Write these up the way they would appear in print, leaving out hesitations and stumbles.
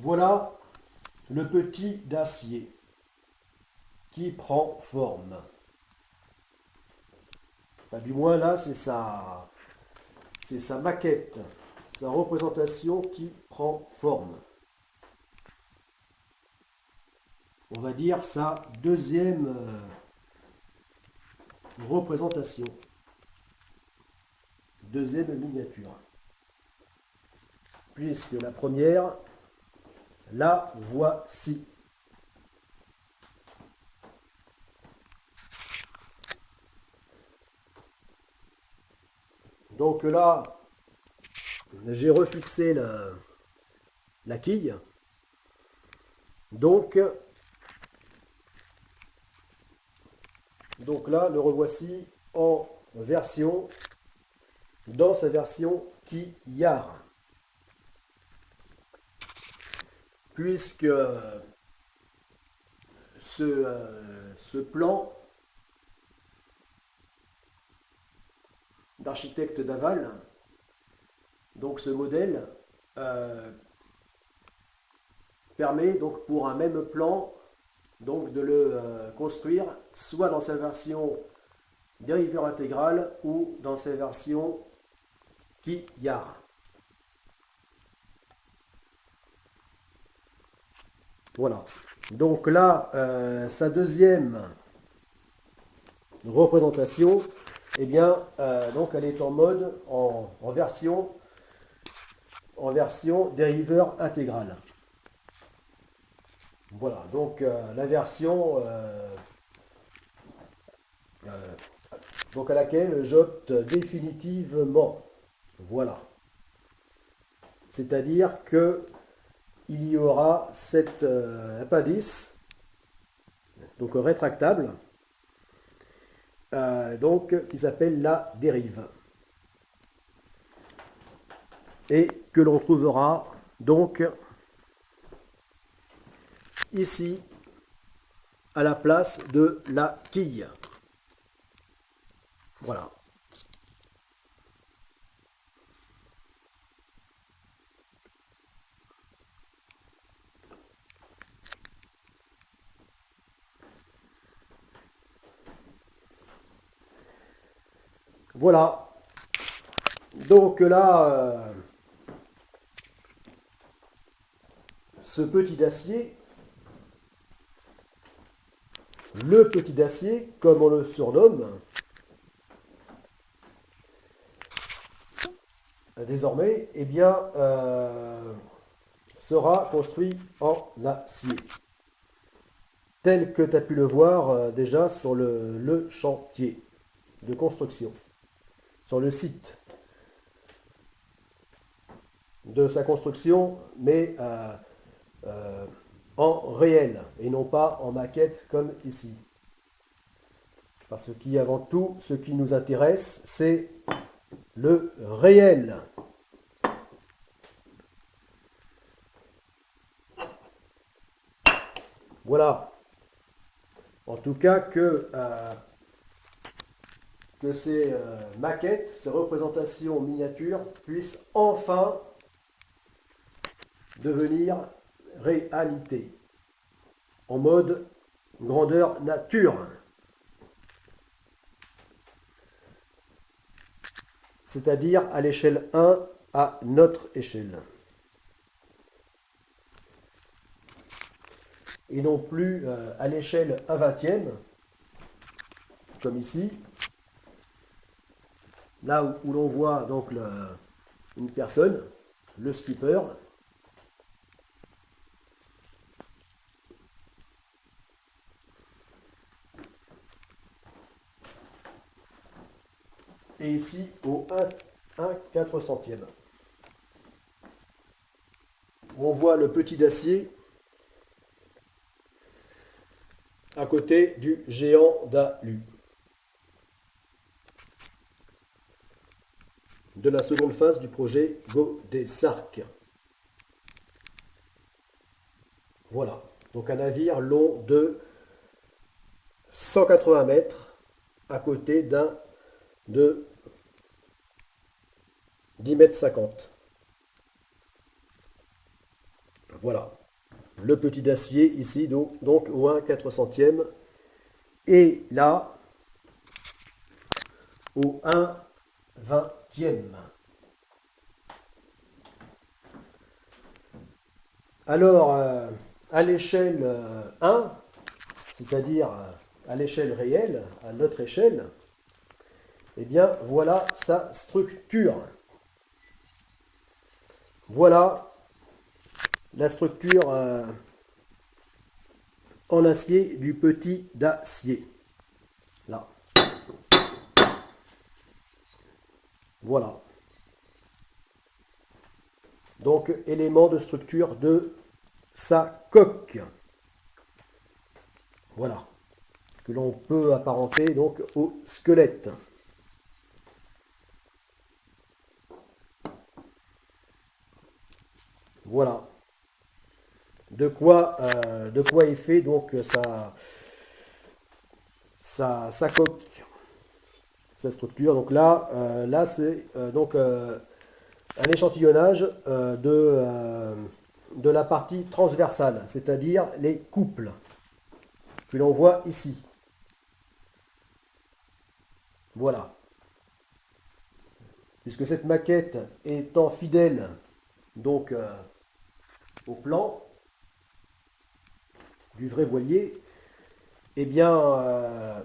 Voilà le petit d'acier qui prend forme. Enfin, du moins là, c'est sa maquette, sa représentation qui prend forme. On va dire sa deuxième représentation, deuxième miniature. Puisque la première, la voici. Donc là, j'ai refixé la quille. Donc là, le revoici en version, dans sa version quillard. Puisque ce plan d'architecte Daval, donc ce modèle, permet donc pour un même plan donc de le construire soit dans sa version dériveur intégrale ou dans sa version quillard. Voilà. Donc là, sa deuxième représentation, eh bien, donc elle est en mode, en version dériveur intégral. Voilà, donc la version donc à laquelle j'opte définitivement. Voilà. C'est-à-dire que il y aura cet appendice, donc rétractable, donc qui s'appelle la dérive. Et que l'on trouvera donc ici à la place de la quille. Voilà. Voilà. Donc là, ce petit d'acier, le petit d'acier, comme on le surnomme, désormais, eh bien, sera construit en acier, tel que tu as pu le voir déjà sur le chantier de construction, sur le site de sa construction, mais en réel et non pas en maquette comme ici. Parce qu'avant tout, ce qui nous intéresse, c'est le réel. Voilà. En tout cas que ces maquettes, ces représentations miniatures puissent enfin devenir réalité en mode grandeur nature. C'est-à-dire à l'échelle 1 à notre échelle. Et non plus à l'échelle 1/20e, comme ici, là où l'on voit donc une personne, le skipper, et ici au 1/400e, où on voit le petit d'acier à côté du géant d'alu. De la seconde phase du projet Godesarc. Voilà, donc un navire long de 180 mètres à côté d'un de 10,50 m. Voilà. Le petit d'acier ici, donc au 1/400e. Et là, au 1/20e. Alors, à l'échelle 1, c'est-à-dire à l'échelle réelle, à notre échelle, eh bien, voilà sa structure. Voilà la structure en acier du petit d'acier. Là. Voilà. Donc, élément de structure de sa coque. Voilà. Que l'on peut apparenter donc au squelette. Voilà. De quoi est fait donc sa coque, sa structure. Donc là c'est donc un échantillonnage de la partie transversale, c'est-à-dire les couples que l'on voit ici. Voilà. Puisque cette maquette étant fidèle donc au plan du vrai voilier, eh bien,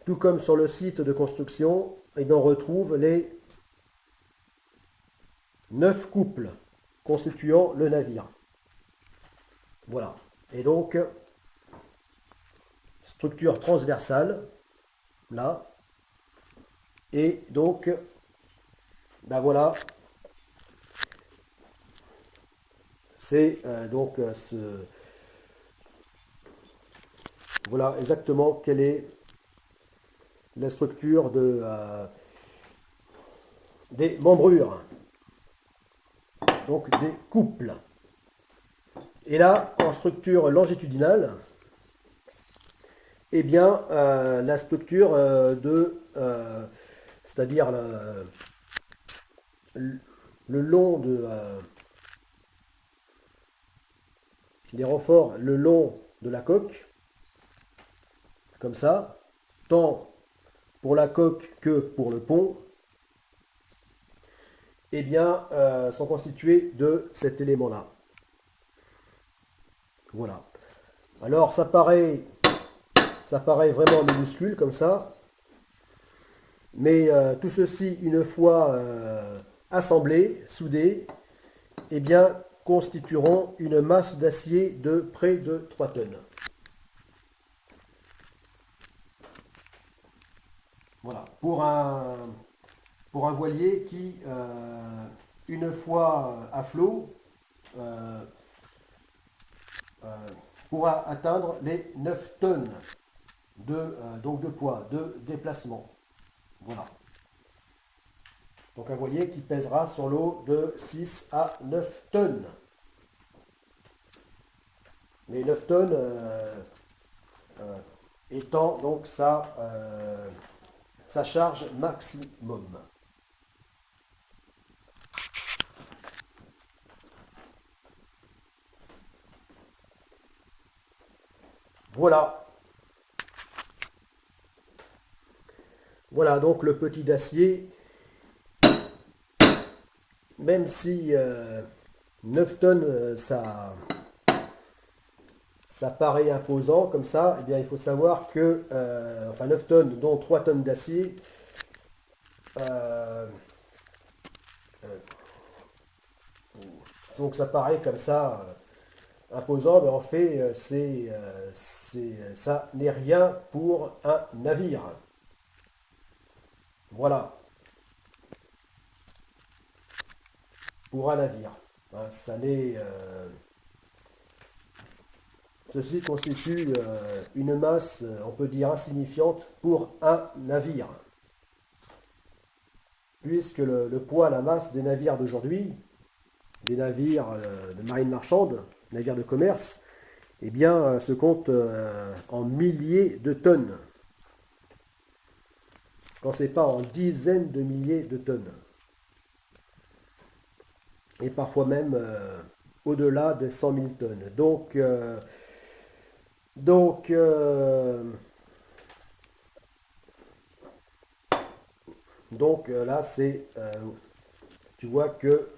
tout comme sur le site de construction, on retrouve les 9 couples constituant le navire. Voilà. Et donc, structure transversale, là. Et donc, ben voilà, c'est donc voilà exactement quelle est la structure des membrures, donc des couples. Et là, en structure longitudinale, eh bien, la structure c'est-à-dire le long des renforts, le long de la coque, comme ça, tant pour la coque que pour le pont, eh bien, sont constitués de cet élément-là. Voilà. Alors, ça paraît vraiment minuscule comme ça, mais tout ceci, une fois assemblé, soudé, eh bien, constitueront une masse d'acier de près de 3 tonnes. Voilà. Pour un voilier qui, une fois à flot, pourra atteindre les 9 tonnes donc de poids, de déplacement. Voilà. Donc un voilier qui pèsera sur l'eau de 6 à 9 tonnes. Les 9 tonnes étant donc sa charge maximum. Voilà. Voilà donc le petit d'acier. Même si 9 tonnes, ça paraît imposant comme ça, eh bien il faut savoir que, enfin 9 tonnes, dont 3 tonnes d'acier, donc ça paraît comme ça imposant, mais en fait ça n'est rien pour un navire. Voilà, pour un navire. Hein, ceci constitue une masse, on peut dire, insignifiante pour un navire. Puisque le poids, la masse des navires d'aujourd'hui, des navires de marine marchande, navires de commerce, eh bien, se compte en milliers de tonnes. Quand ce n'est pas en dizaines de milliers de tonnes. Et parfois même au-delà des 100 000 tonnes. Donc là, c'est, tu vois que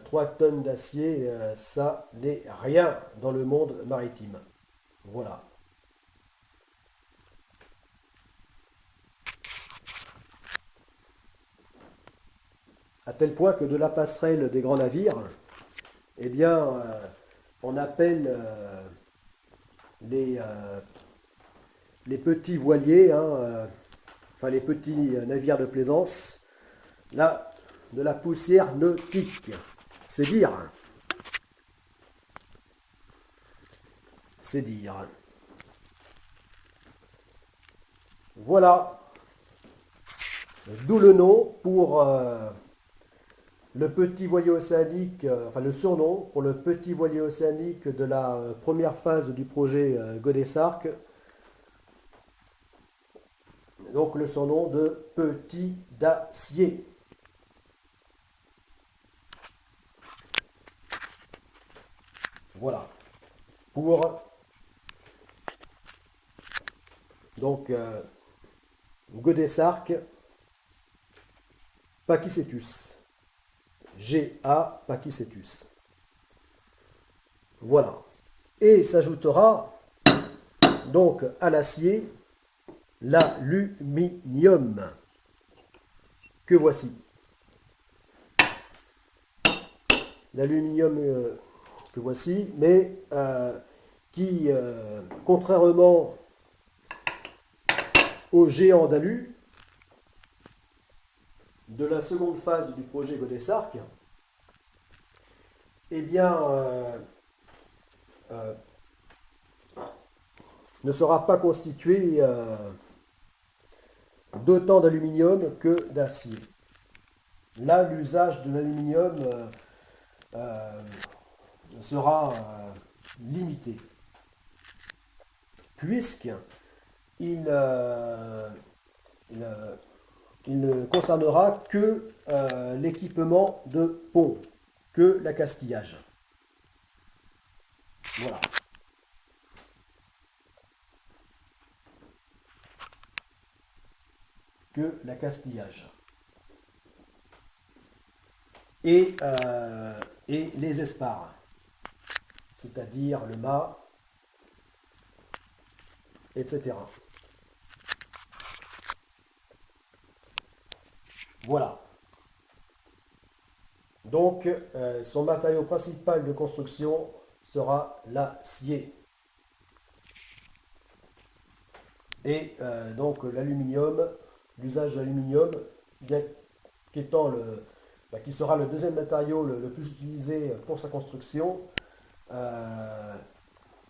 3 tonnes d'acier, ça n'est rien dans le monde maritime. Voilà. À tel point que de la passerelle des grands navires, eh bien, on appelle les petits voiliers, hein, enfin les petits navires de plaisance, là, de la poussière nautique. C'est dire. C'est dire. Voilà. D'où le nom pour le petit voilier océanique, enfin le surnom pour le petit voilier océanique de la première phase du projet Godessark. Donc le surnom de petit d'acier. Voilà. Pour donc Godessark Pakicetus. G.A. Pakicetus. Voilà. Et s'ajoutera donc à l'acier l'aluminium que voici. L'aluminium que voici, mais qui, contrairement aux géants d'alu de la seconde phase du projet Godessark, eh bien, ne sera pas constitué d'autant d'aluminium que d'acier. Là, l'usage de l'aluminium sera limité, puisqu'il ne concernera que l'équipement de pont, que l'accastillage. Voilà. Que l'accastillage. Et les espars, c'est-à-dire le mât, etc. Voilà. Donc, son matériau principal de construction sera l'acier. Et donc l'aluminium, l'usage de l'aluminium, bien qu'étant qui sera le deuxième matériau le plus utilisé pour sa construction,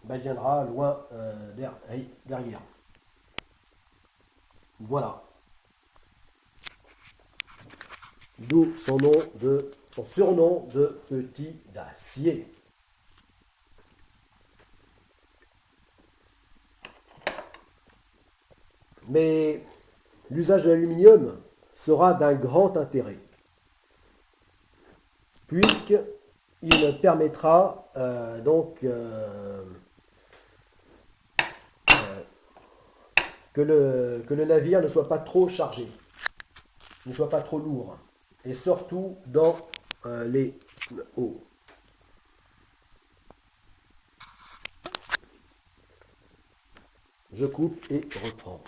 viendra loin derrière. Voilà. D'où son surnom de petit d'acier. Mais l'usage de l'aluminium sera d'un grand intérêt, puisqu'il permettra que le navire ne soit pas trop chargé, ne soit pas trop lourd, et surtout dans les eaux. Je coupe et reprends.